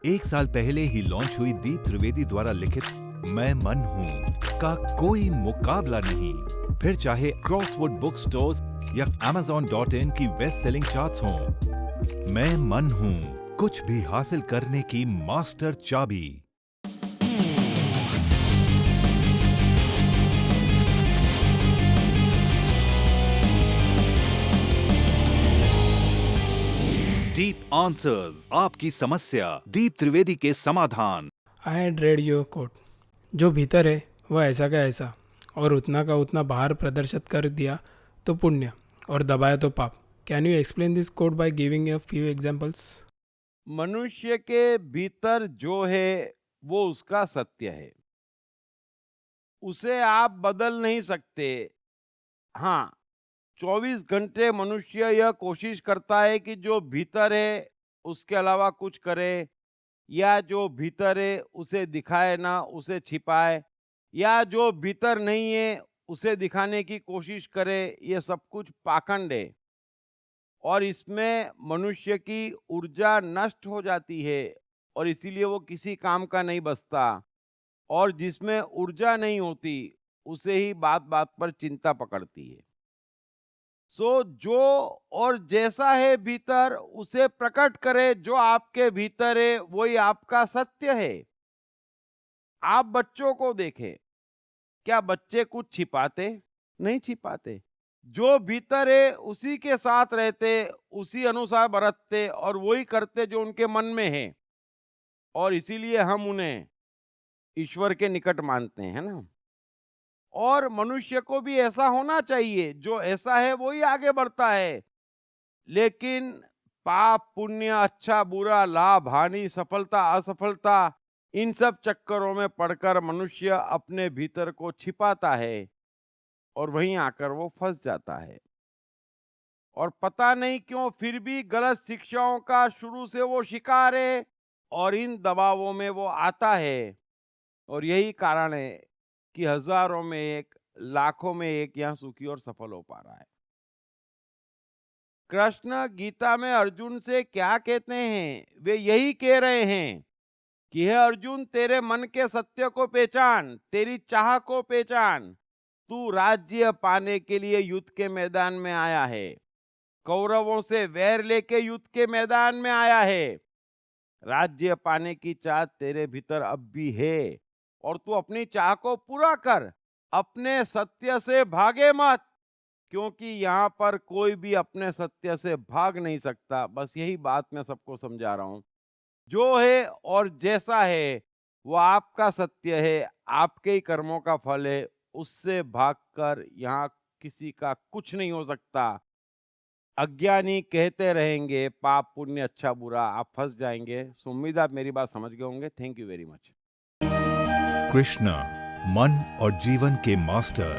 1 साल पहले ही लॉन्च हुई दीप त्रिवेदी द्वारा लिखित मैं मन हूँ का कोई मुकाबला नहीं। फिर चाहे क्रॉसवर्ड बुक स्टोर्स या Amazon.in की बेस्ट सेलिंग चार्ट्स हों, मैं मन हूँ कुछ भी हासिल करने की मास्टर चाबी। डीप आंसर्स, आपकी समस्या, दीप त्रिवेदी के समाधान। I had read your quote. जो भीतर है वह ऐसा का ऐसा, और उतना का उतना बाहर प्रदर्शित कर दिया तो पुण्य, और दबाया तो पाप। Can you explain this quote by giving a few examples? मनुष्य के भीतर जो है वो उसका सत्य है, उसे आप बदल नहीं सकते। हाँ, 24 घंटे मनुष्य यह कोशिश करता है कि जो भीतर है उसके अलावा कुछ करे, या जो भीतर है उसे दिखाए ना, उसे छिपाए, या जो भीतर नहीं है उसे दिखाने की कोशिश करे। ये सब कुछ पाखंड है और इसमें मनुष्य की ऊर्जा नष्ट हो जाती है और इसीलिए वो किसी काम का नहीं बचता। और जिसमें ऊर्जा नहीं होती उसे ही बात बात पर चिंता पकड़ती है। जो और जैसा है भीतर उसे प्रकट करे। जो आपके भीतर है वही आपका सत्य है। आप बच्चों को देखें, क्या बच्चे कुछ छिपाते? नहीं छिपाते। जो भीतर है उसी के साथ रहते, उसी अनुसार बरतते और वही करते जो उनके मन में है। और इसीलिए हम उन्हें ईश्वर के निकट मानते हैं ना। और मनुष्य को भी ऐसा होना चाहिए, जो ऐसा है वही आगे बढ़ता है। लेकिन पाप पुण्य, अच्छा बुरा, लाभ हानि, सफलता असफलता, इन सब चक्करों में पड़कर मनुष्य अपने भीतर को छिपाता है और वहीं आकर वो फंस जाता है। और पता नहीं क्यों फिर भी गलत शिक्षाओं का शुरू से वो शिकार है और इन दबावों में वो आता है। और यही कारण है कि हजारों में एक, लाखों में एक यहाँ सुखी और सफल हो पा रहा है। कृष्ण गीता में अर्जुन से क्या कहते हैं? वे यही कह रहे हैं कि हे अर्जुन, तेरे मन के सत्य को पहचान, तेरी चाह को पहचान। तू राज्य पाने के लिए युद्ध के मैदान में आया है, कौरवों से वैर लेके युद्ध के मैदान में आया है। राज्य पाने की चाह तेरे भीतर अब भी है और तू अपनी चाह को पूरा कर। अपने सत्य से भागे मत, क्योंकि यहाँ पर कोई भी अपने सत्य से भाग नहीं सकता। बस यही बात मैं सबको समझा रहा हूँ। जो है और जैसा है वो आपका सत्य है, आपके ही कर्मों का फल है। उससे भागकर यहाँ किसी का कुछ नहीं हो सकता। अज्ञानी कहते रहेंगे पाप पुण्य अच्छा बुरा, आप फंस जाएंगे। सो उम्मीद आप मेरी बात समझ गए होंगे। Thank you very much. Krishna, मन और जीवन के मास्टर।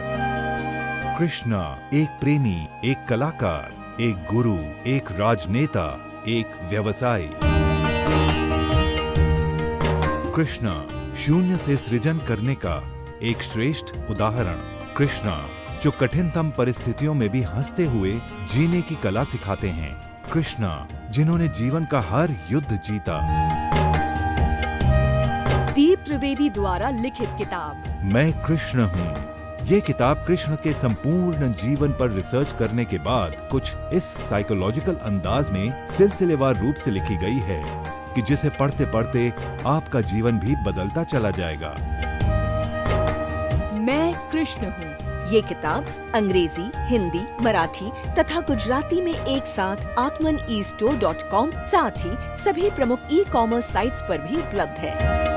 कृष्णा एक प्रेमी, एक कलाकार, एक गुरु, एक राजनेता, एक व्यवसायी। कृष्णा शून्य से सृजन करने का एक श्रेष्ठ उदाहरण। कृष्णा जो कठिनतम परिस्थितियों में भी हंसते हुए जीने की कला सिखाते हैं। कृष्णा जिन्होंने जीवन का हर युद्ध जीता। दीप त्रिवेदी द्वारा लिखित किताब मैं कृष्ण हूँ। ये किताब कृष्ण के संपूर्ण जीवन पर रिसर्च करने के बाद कुछ इस साइकोलॉजिकल अंदाज में सिलसिलेवार रूप से लिखी गई है कि जिसे पढ़ते पढ़ते आपका जीवन भी बदलता चला जाएगा। मैं कृष्ण हूँ। ये किताब अंग्रेजी, हिंदी, मराठी तथा गुजराती में एक साथ atmanestore.com साथ ही सभी प्रमुख ई-कॉमर्स साइट्स पर भी उपलब्ध है।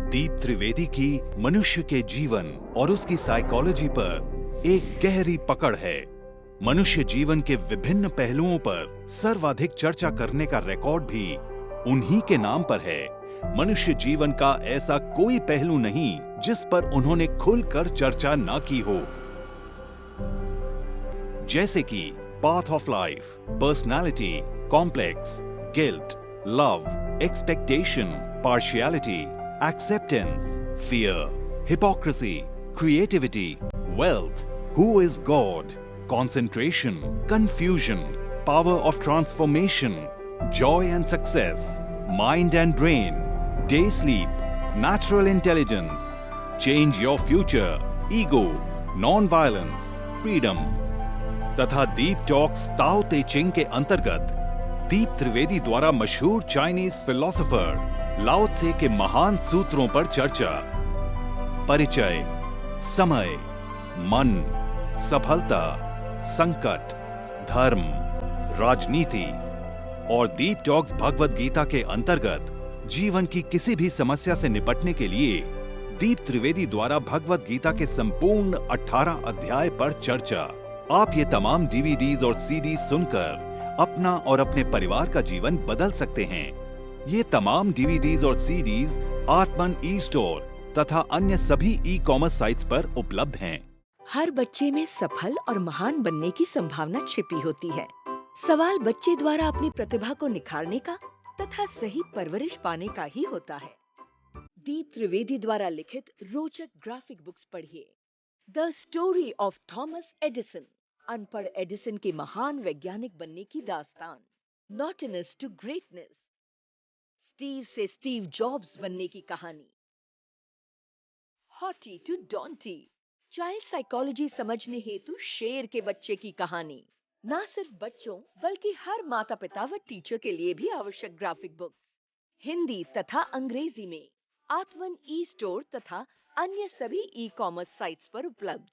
दीप त्रिवेदी की मनुष्य के जीवन और उसकी साइकोलॉजी पर एक गहरी पकड़ है। मनुष्य जीवन के विभिन्न पहलुओं पर सर्वाधिक चर्चा करने का रिकॉर्ड भी उन्हीं के नाम पर है। मनुष्य जीवन का ऐसा कोई पहलू नहीं जिस पर उन्होंने खुलकर चर्चा ना की हो, जैसे कि path of life, personality, complex, guilt, love, expectation, partiality, acceptance, fear, hypocrisy, creativity, wealth, who is God, concentration, confusion, power of transformation, joy and success, Mind and Brain, Day Sleep, Natural Intelligence, Change Your Future, Ego, Non-Violence, Freedom तथा दीप talks ताओ ते चिंग के अंतर्गत दीप त्रिवेदी द्वारा मशहूर Chinese philosopher लाओ त्से के महान सूत्रों पर चर्चा, परिचय, समय, मन, सफलता, संकट, धर्म, राजनीति और दीप टॉक्स भगवद गीता के अंतर्गत जीवन की किसी भी समस्या से निपटने के लिए दीप त्रिवेदी द्वारा भगवद गीता के संपूर्ण 18 अध्याय पर चर्चा। आप ये तमाम डीवीडीज और सीडी सुनकर अपना और अपने परिवार का जीवन बदल सकते हैं। ये तमाम डीवीडीज और सीडीज आत्मन ई स्टोर तथा अन्य सभी ई कॉमर्स साइट्स पर उपलब्ध हैं। हर बच्चे में सफल और महान बनने की संभावना छिपी होती है। सवाल बच्चे द्वारा अपनी प्रतिभा को निखारने का तथा सही परवरिश पाने का ही होता है। दीप त्रिवेदी द्वारा लिखित रोचक ग्राफिक बुक्स पढ़िए। The story of Thomas Edison, अनपढ़ एडिसन के महान वैज्ञानिक बनने की दास्तान। नॉटिनस टू ग्रेटनेस, स्टीव से स्टीव जॉब्स बनने की कहानी। हॉटी टू डॉन्टी, चाइल्ड साइकोलॉजी समझने हेतु शेर के बच्चे की कहानी। ना सिर्फ बच्चों बल्कि हर माता पिता व टीचर के लिए भी आवश्यक ग्राफिक बुक्स हिंदी तथा अंग्रेजी में आत्मन ई स्टोर तथा अन्य सभी ई कॉमर्स साइट्स पर उपलब्ध।